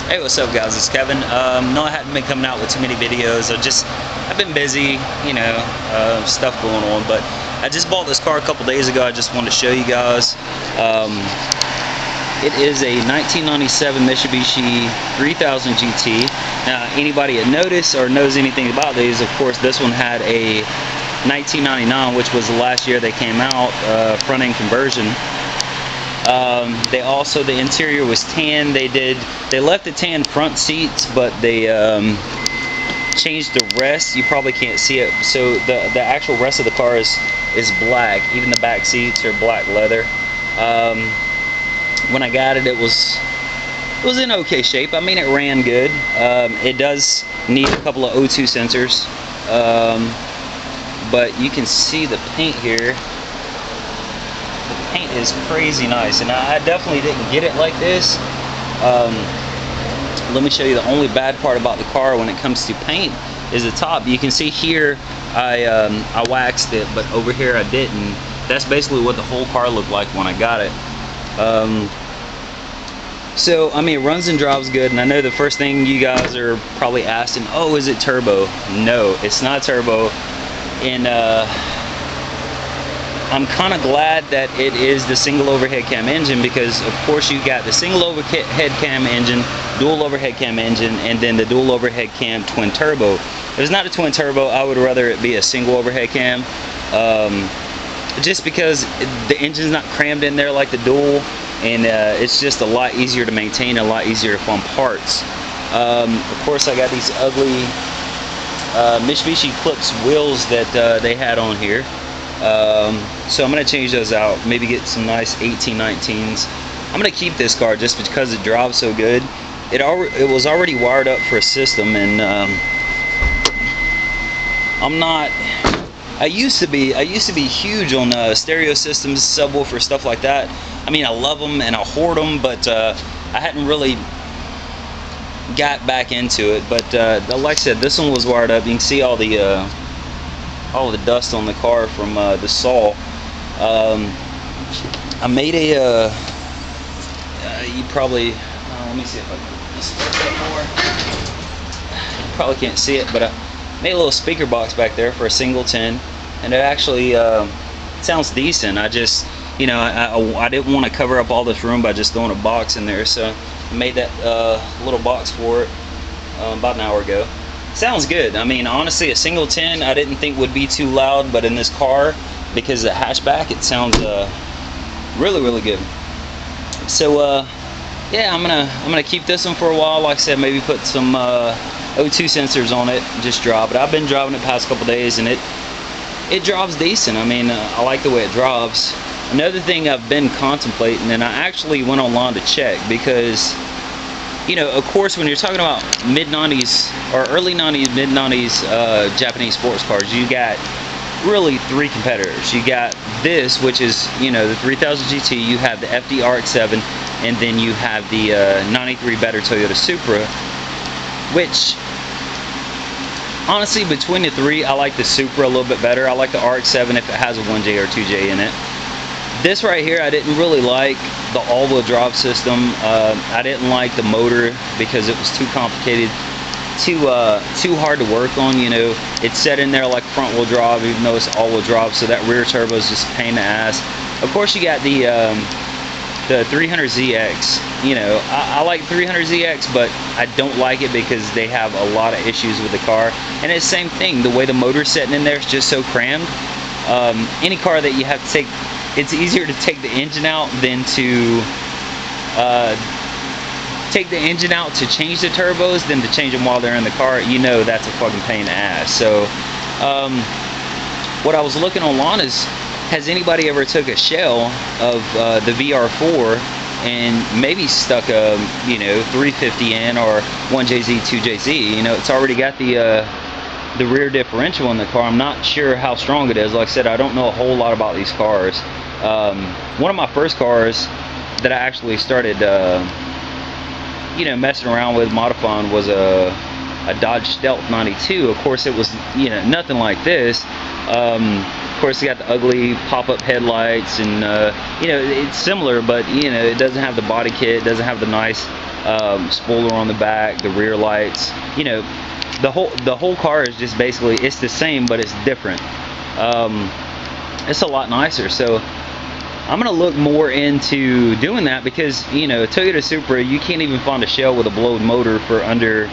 Hey, what's up, guys? It's Kevin. No, I hadn't been coming out with too many videos. I've been busy, stuff going on. But I just bought this car a couple days ago. I just wanted to show you guys. It is a 1997 Mitsubishi 3000 GT. Now, anybody that noticed or knows anything about these, of course, this one had a 1999, which was the last year they came out, front-end conversion. The interior was tan. They left the tan front seats, but they changed the rest. You probably can't see it. So the actual rest of the car is black. Even the back seats are black leather. When I got it, it was in okay shape. I mean, it ran good. It does need a couple of O2 sensors, but you can see the paint here. The paint is crazy nice, and I definitely didn't get it like this. Let me show you the only bad part about the car when it comes to paint is the top. You can see here I waxed it, but over here I didn't. That's basically what the whole car looked like when I got it. So I mean, it runs and drives good, and I know the first thing you guys are probably asking, oh, is it turbo? No, it's not turbo. And I'm kind of glad that it is the single overhead cam engine, because of course you got the single overhead cam engine, dual overhead cam engine, and then the dual overhead cam twin turbo. If it's not a twin turbo, I would rather it be a single overhead cam, just because the engine's not crammed in there like the dual, and it's just a lot easier to maintain, a lot easier to pump parts. Of course, I got these ugly Mitsubishi Eclipse wheels that they had on here. So I'm going to change those out, maybe get some nice 1819s. I'm going to keep this car just because it drives so good. It was already wired up for a system, and I used to be huge on stereo systems, subwoofer, stuff like that. I mean, I love them and I hoard them, but I hadn't really got back into it. But like I said, this one was wired up. You can see all the dust on the car from the saw. I made a you probably let me see if I can just start that more. You probably can't see it, but I made a little speaker box back there for a single 10, and it actually sounds decent. I just, I didn't want to cover up all this room by just throwing a box in there, so I made that little box for it about an hour ago. Sounds good. I mean, honestly, a single 10 I didn't think would be too loud, but in this car, because of the hatchback, it sounds really good. So yeah, I'm gonna keep this one for a while. Like I said, maybe put some O2 sensors on it, just drive it. I've been driving it the past couple days, and it drives decent. I mean, I like the way it drives. Another thing I've been contemplating, and I actually went online to check, because of course, when you're talking about mid-90s or early 90s, mid-90s Japanese sports cars, you got really three competitors. You got this, which is, the 3000 GT, you have the FD RX-7, and then you have the 93 better Toyota Supra, which, honestly, between the three, I like the Supra a little bit better. I like the RX-7 if it has a 1J or 2J in it. This right here, I didn't really like the all-wheel drive system. I didn't like the motor because it was too complicated, too hard to work on. It's set in there like front-wheel drive, even though it's all-wheel drive, so that rear turbo is just a pain in the ass. Of course, you got the 300ZX. I like 300ZX, but I don't like it because they have a lot of issues with the car. And it's the same thing. The way the motor's sitting in there is just so crammed. Any car that you have to take, it's easier to take the engine out than to take the engine out to change the turbos than to change them while they're in the car. That's a fucking pain in the ass. So what I was looking online is, has anybody ever took a shell of the VR4 and maybe stuck a 350 in or 1JZ, 2JZ? It's already got the rear differential in the car. I'm not sure how strong it is. Like I said, I don't know a whole lot about these cars. One of my first cars that I actually started messing around with, modifying, was a Dodge Stealth 92. Of course, it was nothing like this. Of course, you got the ugly pop-up headlights, and it's similar, but it doesn't have the body kit, it doesn't have the nice spoiler on the back, the rear lights. You know, the whole car is just basically, it's the same, but it's different. It's a lot nicer. So I'm gonna look more into doing that, because you know, Toyota Supra, you can't even find a shell with a blowed motor for under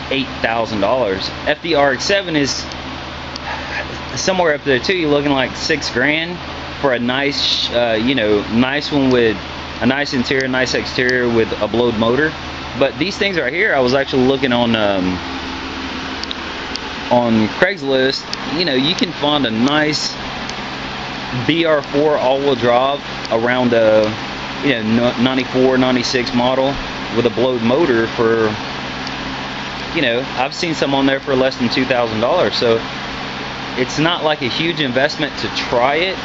$8,000. FDRX7 is somewhere up there too. You're looking like $6,000 for a nice, you know, nice one with a nice interior, nice exterior with a blowed motor. But these things right here, I was actually looking on Craigslist. You know, you can find a nice VR4 all-wheel drive around a, you know, 94, 96 model with a blowed motor for, you know, I've seen some on there for less than $2,000. So it's not like a huge investment to try it.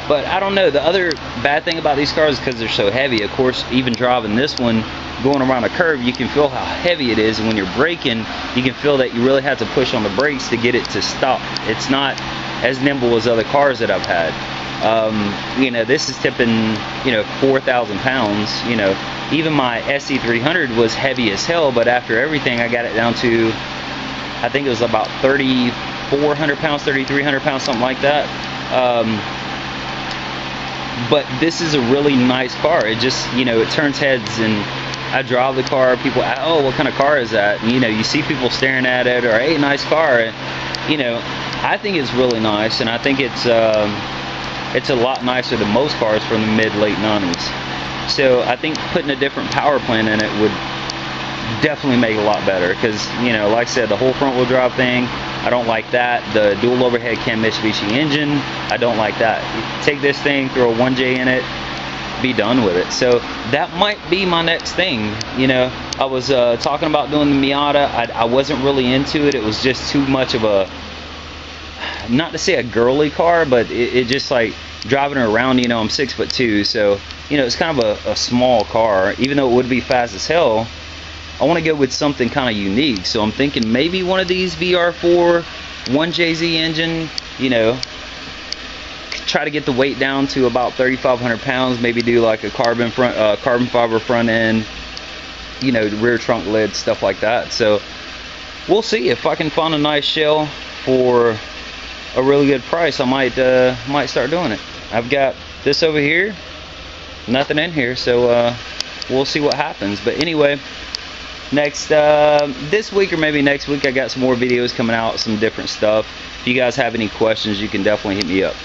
But I don't know, the other bad thing about these cars is because they're so heavy. Of course, even driving this one, going around a curve, you can feel how heavy it is, and when you're braking, you can feel that you really have to push on the brakes to get it to stop. It's not as nimble as other cars that I've had. You know, this is tipping, you know, 4,000 pounds. You know, even my SC300 was heavy as hell, but after everything, I got it down to, I think it was about 3,400 pounds, 3,300 pounds, something like that. But this is a really nice car. It just, you know, it turns heads, and I drive the car, people, oh, what kind of car is that? And, you know, you see people staring at it, or, hey, nice car. And, you know, I think it's really nice, and I think it's a lot nicer than most cars from the mid-late 90s. So I think putting a different power plant in it would definitely make it a lot better, because, you know, like I said, the whole front wheel drive thing, I don't like that. The dual overhead cam Mitsubishi engine, I don't like that. Take this thing, throw a 1J in it, be done with it. So that might be my next thing. You know, I was talking about doing the Miata. I wasn't really into it. It was just too much of a, not to say a girly car, but it just like driving her around, you know, I'm 6'2", so, you know, it's kind of a small car. Even though it would be fast as hell, I want to go with something kind of unique. So I'm thinking maybe one of these VR4 1JZ engine, you know, try to get the weight down to about 3,500 pounds, maybe do like a carbon fiber front end, you know, rear trunk lid, stuff like that. So we'll see if I can find a nice shell for a really good price. I might start doing it. I've got this over here, nothing in here, so we'll see what happens. But anyway, next this week or maybe next week, I got some more videos coming out, some different stuff. If you guys have any questions, you can definitely hit me up.